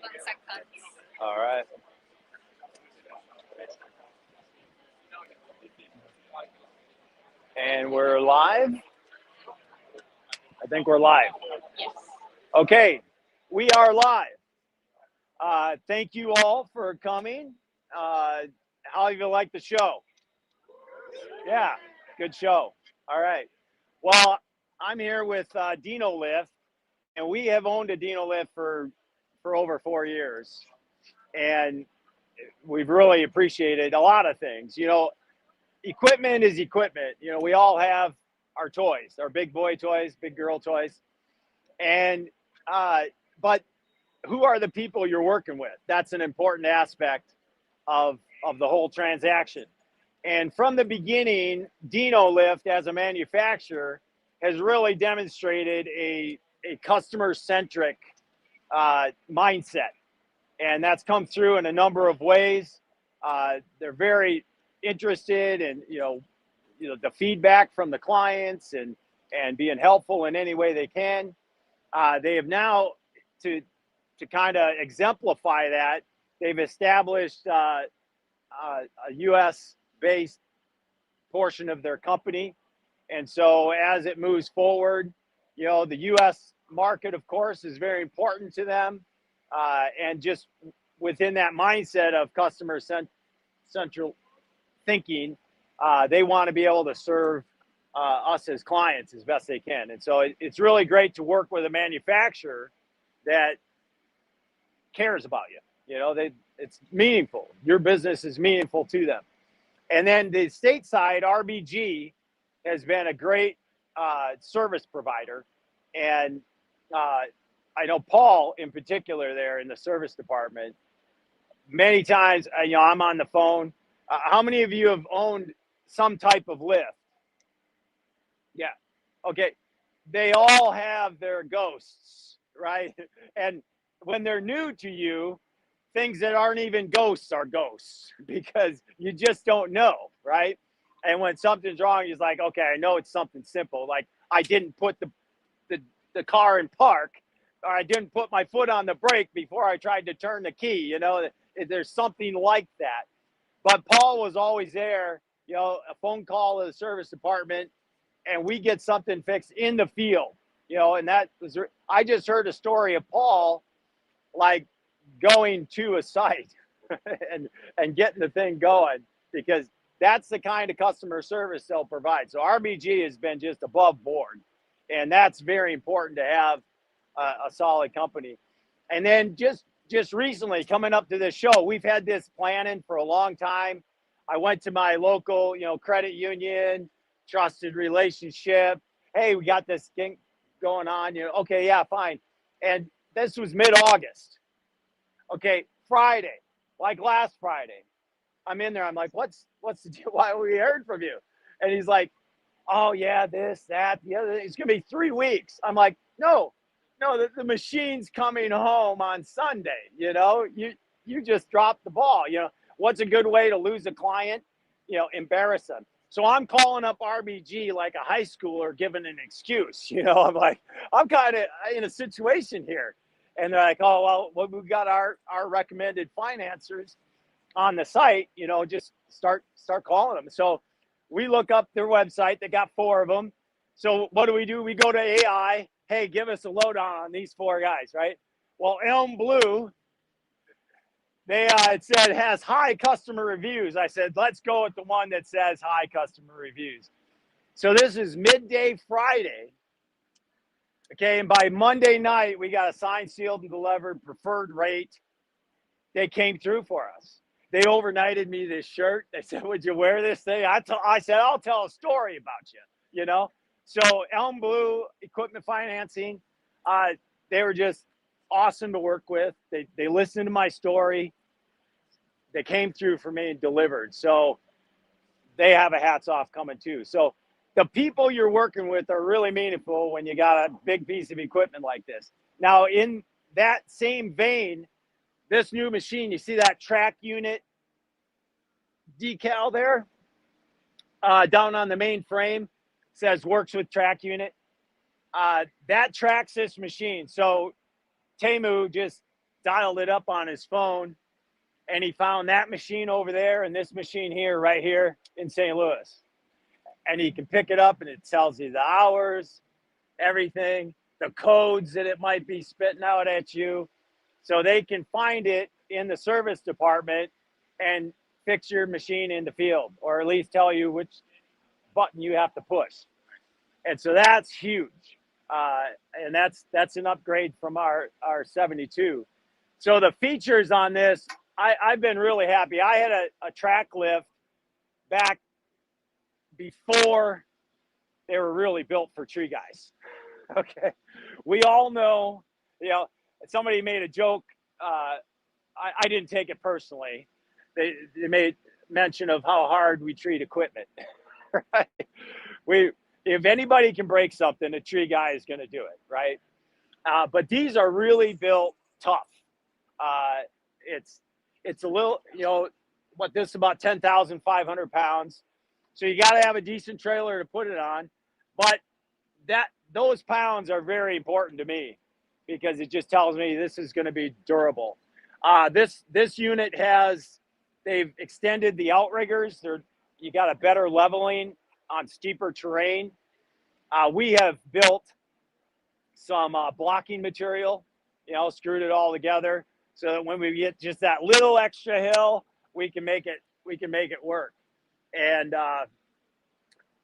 seconds. All right. And we're live. I think we're live. Yes. Okay, we are live. Thank you all for coming. How do you like the show? Yeah, good show. All right. Well, I'm here with Dinolift, and we have owned a Dinolift for over 4 years, and we've really appreciated a lot of things. Equipment is equipment. We all have our toys, our big boy toys, big girl toys, and but who are the people you're working with? That's an important aspect of the whole transaction. And from the beginning, Dinolift as a manufacturer has really demonstrated a customer-centric mindset. And that's come through in a number of ways. They're very interested in, the feedback from the clients and being helpful in any way they can. They have now, to kind of exemplify that, they've established a U.S.-based portion of their company. And so as it moves forward, the U.S. market, of course, is very important to them. And just within that mindset of customer central thinking, they want to be able to serve us as clients as best they can. And so it's really great to work with a manufacturer that cares about you. It's meaningful. Your business is meaningful to them. And then the stateside RBG has been a great service provider. And I know Paul in particular there in the service department, many times, I'm on the phone. How many of you have owned some type of lift? Yeah. Okay. They all have their ghosts, right? And when they're new to you, things that aren't even ghosts are ghosts because you just don't know, right? And when something's wrong, you're like, okay, I know it's something simple. Like I didn't put the car in park, or I didn't put my foot on the brake before I tried to turn the key. There's something like that. But Paul was always there, a phone call to the service department, and we get something fixed in the field, and that was, I just heard a story of Paul, like going to a site and getting the thing going, because that's the kind of customer service they'll provide. So RBG has been just above board, and that's very important to have a solid company. And then just recently, coming up to this show, we've had this planning for a long time. I went to my local, credit union, trusted relationship. Hey, we got this thing going on. Okay, yeah, fine. And this was mid-August. Okay, Friday, like last Friday, I'm in there. I'm like, what's the deal? Why we heard from you? And he's like, oh yeah, this, that, the other. It's gonna be 3 weeks. I'm like, no, the machine's coming home on Sunday. You just dropped the ball. What's a good way to lose a client? Embarrass them. So I'm calling up RBG like a high schooler giving an excuse. I'm like, I'm kind of in a situation here. And they're like, oh, well, we've got our recommended financiers on the site, just start calling them. So we look up their website. They got 4 of them. So what do? We go to AI. Hey, give us a lowdown on these 4 guys, right? Well, Elm Blue, it said has high customer reviews. I said, let's go with the one that says high customer reviews. So this is midday Friday. Okay, and by Monday night, we got a signed, sealed, and delivered preferred rate. They came through for us. They overnighted me this shirt. They said, would you wear this thing? I said, I'll tell a story about you, So Elm Blue Equipment Financing, they were just awesome to work with. They listened to my story. They came through for me and delivered. So they have a hats off coming too. So the people you're working with are really meaningful when you got a big piece of equipment like this. Now, in that same vein, this new machine, you see that track unit decal there? Down on the main frame, says works with track unit. That tracks this machine. So Temu just dialed it up on his phone, and he found that machine over there and this machine here, right here in St. Louis. And he can pick it up and it tells you the hours, everything, the codes that it might be spitting out at you. So they can find it in the service department and fix your machine in the field, or at least tell you which button you have to push. And so that's huge. And that's an upgrade from our 72. So the features on this, I've been really happy. I had a track lift back before they were really built for tree guys. Okay. We all know, you know, somebody made a joke. I didn't take it personally. They made mention of how hard we treat equipment. Right? If anybody can break something, a tree guy is going to do it, right? But these are really built tough. It's a little, you know, what, this is about 10,500 pounds. So you got to have a decent trailer to put it on. But those pounds are very important to me, because it just tells me this is going to be durable. This unit they've extended the outriggers. You got a better leveling on steeper terrain. We have built some blocking material, you know, screwed it all together so that when we get just that little extra hill, we can make it work. And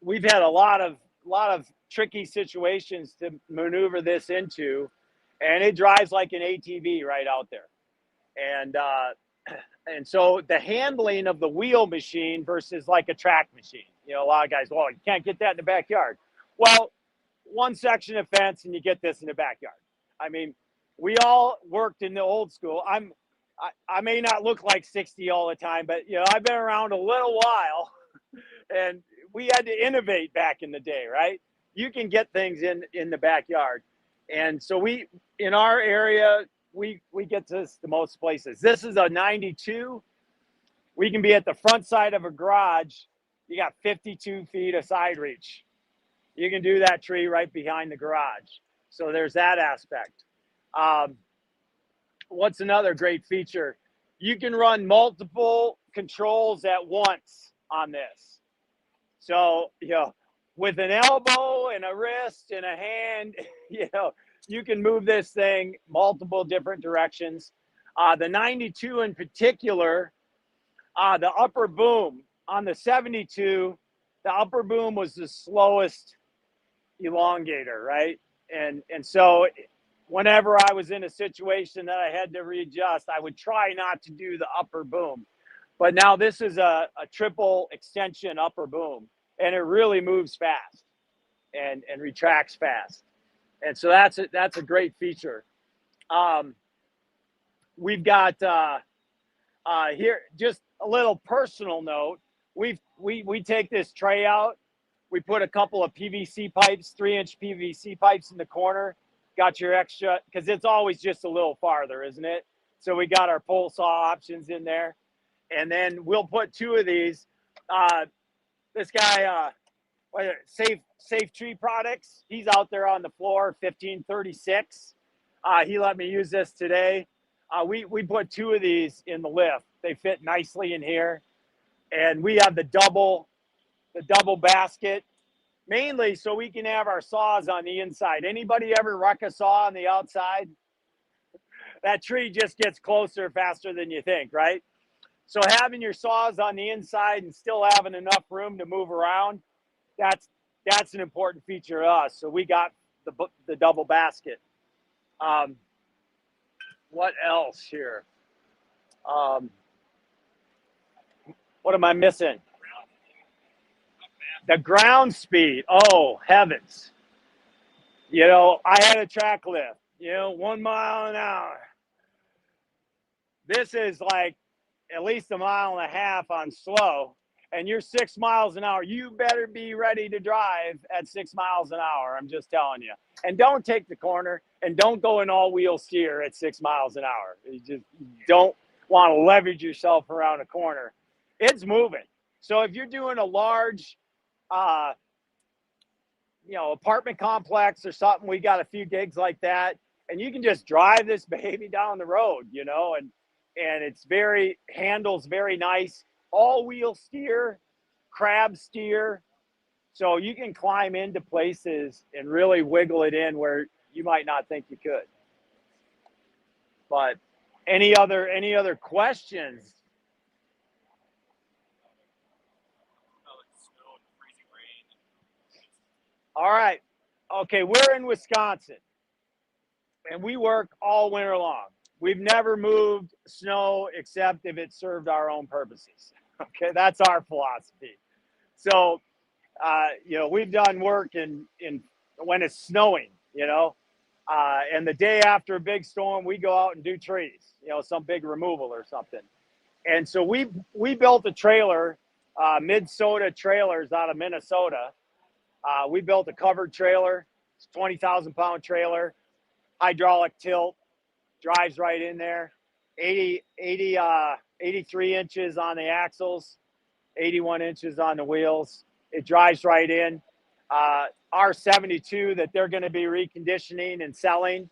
we've had a lot of tricky situations to maneuver this into, and it drives like an ATV right out there. And so the handling of the wheel machine versus like a track machine, you know, a lot of guys, well, you can't get that in the backyard. Well, one section of fence and you get this in the backyard. I mean, we all worked in the old school. I may not look like 60 all the time, but you know, I've been around a little while, and we had to innovate back in the day, right? You can get things in the backyard. And so in our area, we get this the most places. This is a 92. We can be at the front side of a garage. You got 52 feet of side reach. You can do that tree right behind the garage. So there's that aspect. What's another great feature? You can run multiple controls at once on this. So, you know, with an elbow and a wrist and a hand, you know, you can move this thing multiple different directions. The 92 in particular, the upper boom on the 72, the upper boom was the slowest elongator, right? And so whenever I was in a situation that I had to readjust, I would try not to do the upper boom. But now this is a triple extension upper boom, and it really moves fast and retracts fast. And so that's a great feature. We've got here just a little personal note. We take this tray out. We put a couple of PVC pipes, 3-inch PVC pipes in the corner. Got your extra, because it's always just a little farther, isn't it? So we got our pole saw options in there. And then we'll put 2 of these. This guy, Safe Tree Products, he's out there on the floor, 1536. He let me use this today. We put 2 of these in the lift. They fit nicely in here. And we have the double basket, mainly so we can have our saws on the inside. Anybody ever wreck a saw on the outside? That tree just gets closer faster than you think, right? So having your saws on the inside and still having enough room to move around, that's an important feature to us. So we got the double basket. What else here? What am I missing? The ground speed. Oh, heavens. You know, I had a track lift, you know, 1 mile an hour. This is like at least 1.5 miles on slow, and you're 6 miles an hour. You better be ready to drive at 6 miles an hour. I'm just telling you. And don't take the corner, and don't go in all-wheel steer at 6 miles an hour. You just don't want to leverage yourself around a corner. It's moving. So if you're doing a large, you know, apartment complex or something, we got a few gigs like that. and you can just drive this baby down the road, you know, and it's handles very nice, all-wheel steer, crab steer, so you can climb into places and really wiggle it in where you might not think you could. But any other questions? All right. Okay, we're in Wisconsin, and we work all winter long. We've never moved snow except if it served our own purposes. Okay, that's our philosophy. So, you know, we've done work in when it's snowing, you know, and the day after a big storm, we go out and do trees, you know, some big removal or something. And so we built a trailer, Minnesota Trailers out of Minnesota. We built a covered trailer. It's a 20,000-pound trailer, hydraulic tilt, drives right in there. 83 inches on the axles, 81 inches on the wheels. It drives right in. R72 that they're going to be reconditioning and selling,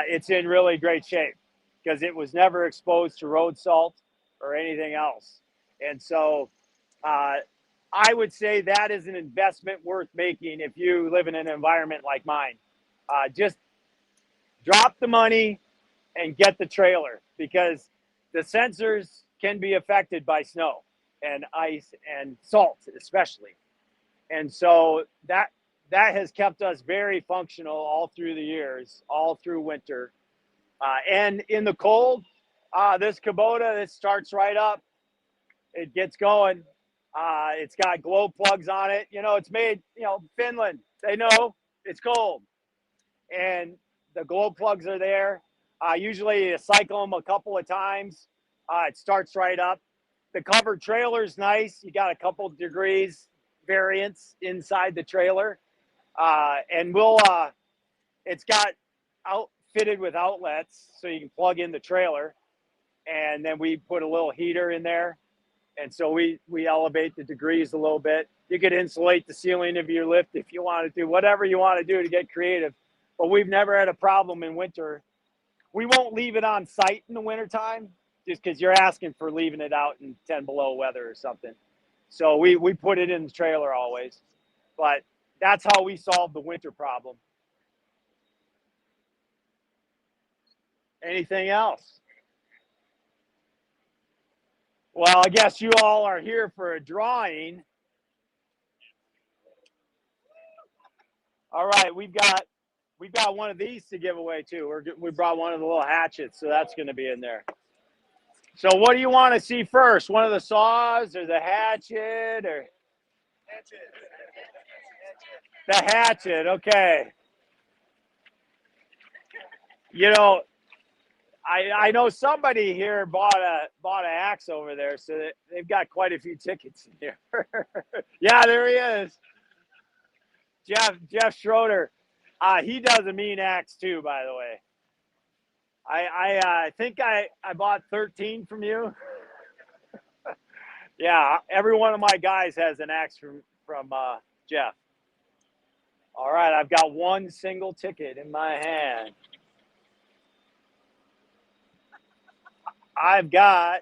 it's in really great shape because it was never exposed to road salt or anything else. And so I would say that is an investment worth making if you live in an environment like mine. Just drop the money and get the trailer, because the sensors can be affected by snow and ice and salt especially. And so that has kept us very functional all through the years, all through winter. And in the cold, this Kubota, it starts right up. It gets going. It's got glow plugs on it. You know, it's made, you know, Finland. They know it's cold. And the glow plugs are there. Usually you cycle them a couple of times. It starts right up. The covered trailer is nice. You got a couple of degrees variance inside the trailer. And it's got outfitted with outlets so you can plug in the trailer. And then we put a little heater in there. And so we elevate the degrees a little bit. You could insulate the ceiling of your lift if you want to do whatever you want to do to get creative. But we've never had a problem in winter. We won't leave it on site in the wintertime just because you're asking for leaving it out in 10 below weather or something. So we put it in the trailer always. But that's how we solve the winter problem. Anything else? Well, I guess you all are here for a drawing. All right, we've got one of these to give away too. We brought one of the little hatchets, so that's going to be in there. So what do you want to see first? One of the saws or the hatchet or the hatchet? Okay. You know, I know somebody here bought an axe over there, so they've got quite a few tickets in here. Yeah, there he is. Jeff Schroeder. He does a mean axe too, by the way. I think I bought 13 from you. Yeah, every one of my guys has an axe from Jeff. All right, I've got one single ticket in my hand. I've got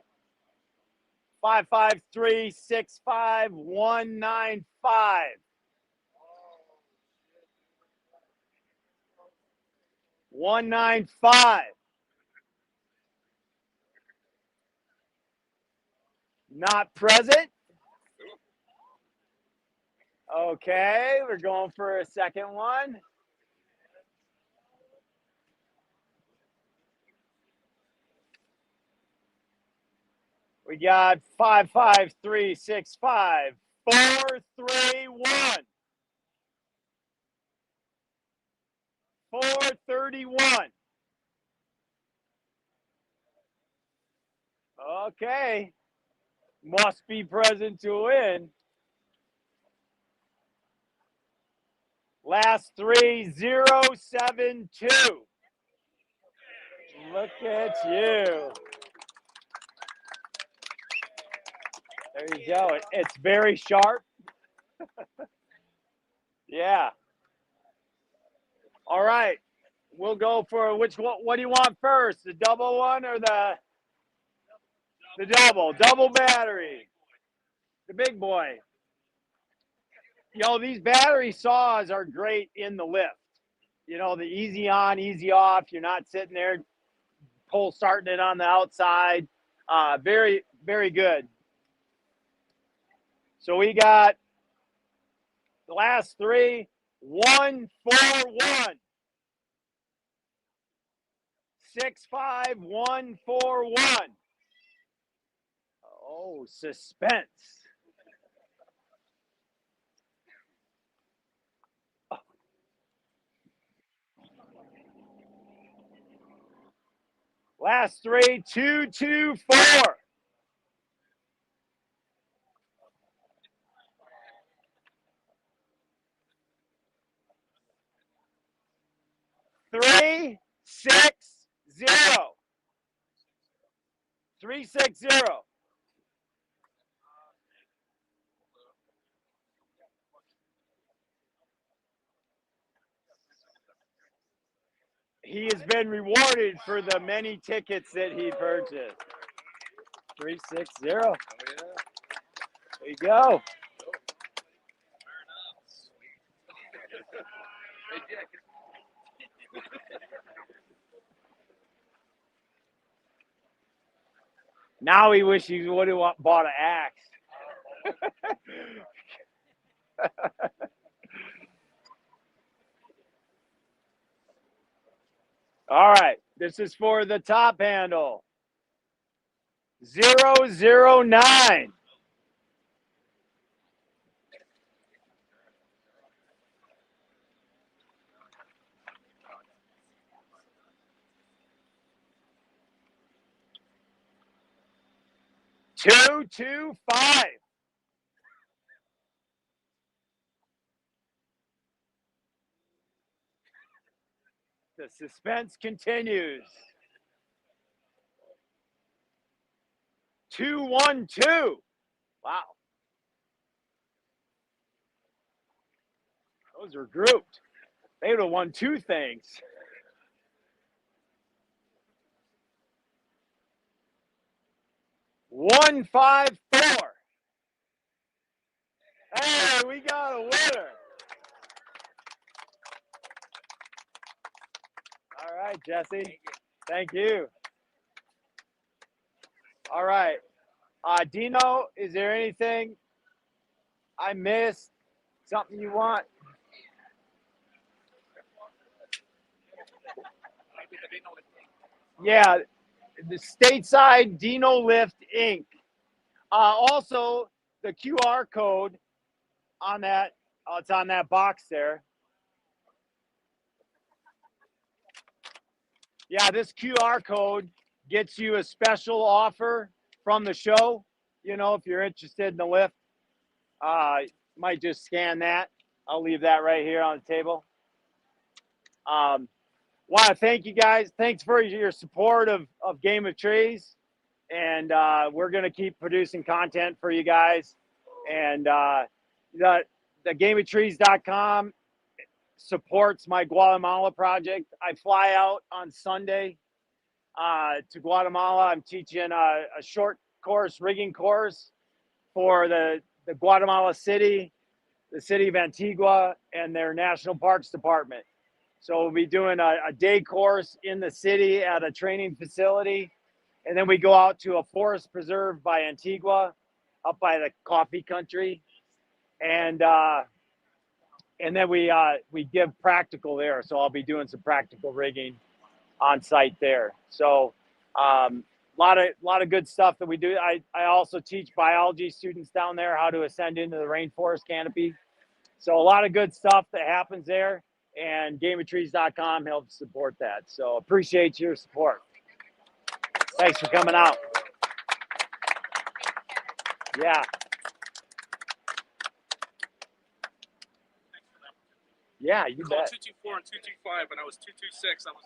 553-65195. 195. Not present. Okay, we're going for a second one. We got 55365 431. 431. Okay. Must be present to win. Last 3072. Look at you. There you go. It's very sharp. Yeah. All right. we'll go for which one. What do you want first? The double one or the double battery? The big boy. You know, these battery saws are great in the lift. You know, the easy on, easy off. You're not sitting there starting it on the outside. Very, very good. So we got the last three. 141. 65141. Oh, suspense. Last three. 224. Three, 6, 0. 360. He has been rewarded for the many tickets that he purchased. 360. There you go. Now he wishes he would have bought an axe. All right, this is for the top handle. 009. Two, 5. The suspense continues. 212. Wow. Those are grouped. They would have won two things. 154. Hey, we got a winner. All right, Jesse. Thank you. All right. Dino, is there anything I missed? Something you want? Yeah, the stateside Dinolift Inc. Also, the QR code on that, it's on that box there. Yeah, this QR code gets you a special offer from the show. You know, if you're interested in the lift, might just scan that. I'll leave that right here on the table. Want to thank you guys. Thanks for your support of Game of Trees. And we're going to keep producing content for you guys. And the gameoftrees.com supports my Guatemala project. I fly out on Sunday to Guatemala. I'm teaching a short course, rigging course for the Guatemala City, the city of Antigua, and their National Parks Department. So we'll be doing a day course in the city at a training facility. And then we go out to a forest preserve by Antigua, up by the coffee country. And then we give practical there. So I'll be doing some practical rigging on site there. So a lot of good stuff that we do. I also teach biology students down there how to ascend into the rainforest canopy. So a lot of good stuff that happens there, and gameoftrees.com helps support that. So appreciate your support. Thanks for coming out. Yeah. Yeah, you bet. 224 and 225, and I was 226. I was